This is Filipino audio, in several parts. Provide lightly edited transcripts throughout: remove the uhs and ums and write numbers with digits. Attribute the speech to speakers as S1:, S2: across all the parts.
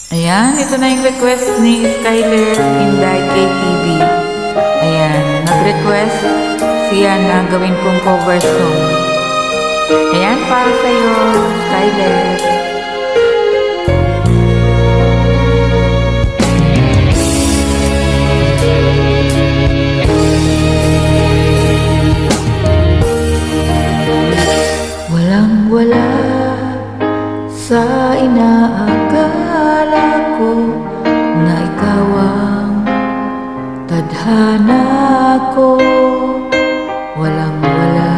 S1: Ayan, ito na yung request ni Skyler Inday KTV. Ayan, nag-request siya na gawin kong cover song. Ayan, para sa'yo, Skyler. Walang-wala sa inaakala ko na ikaw ang tadhana ko. Walang-wala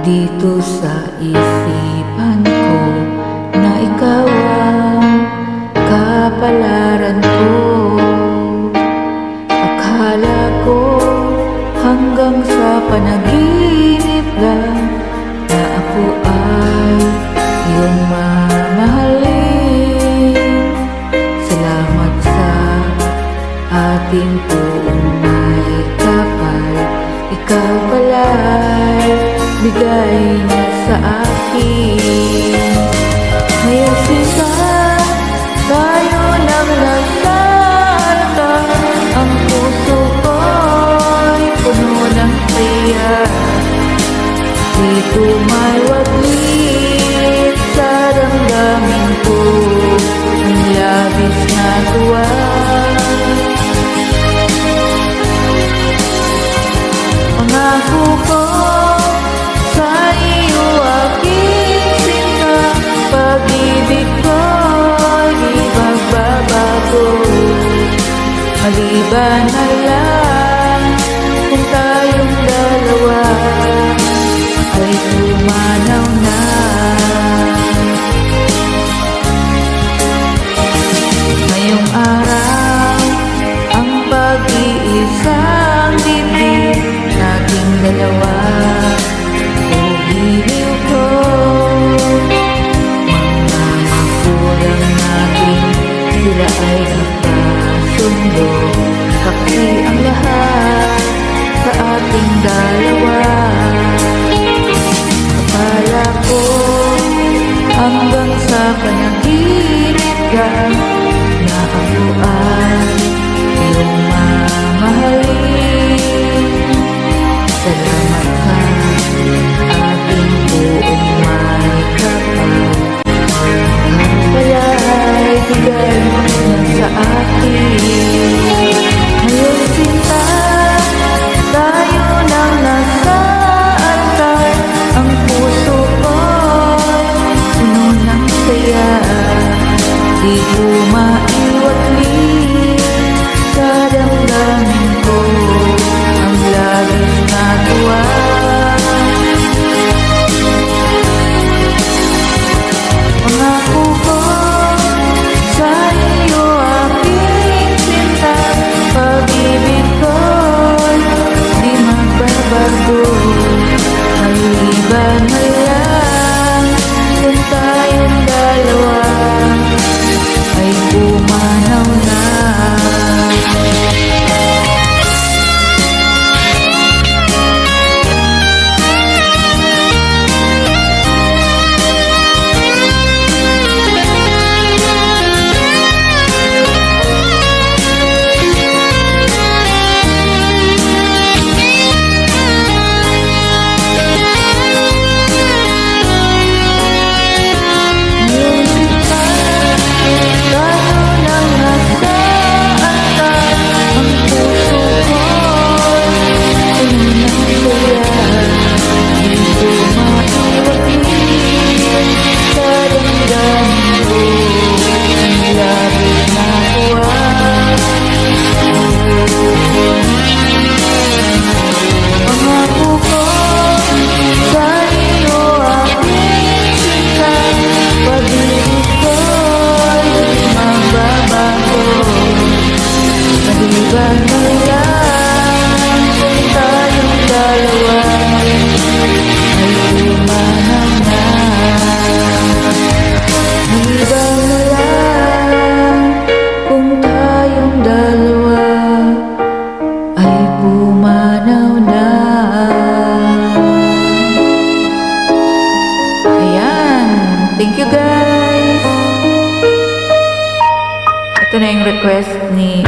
S1: dito sa isipan ko na ikaw ang kapalaran ko. Akala ko hanggang sa panaginip lang na ako ay iyong mamahalin. Salamat sa ating buong may kapal. Ikaw pala'y bigay niya sa akin. Ngayon sila tayo ng naglalakad. Ang puso ko'y puno ng saya. Dito may waglit sa damdamin ko, ang labis na tuwa. Pangako ko sa iyo aking sinta, pag-ibig ko'y di magbabago. Maliban na lang kung tayong dalawa ay pumanaw na. Ngayong araw Ito na yung request ni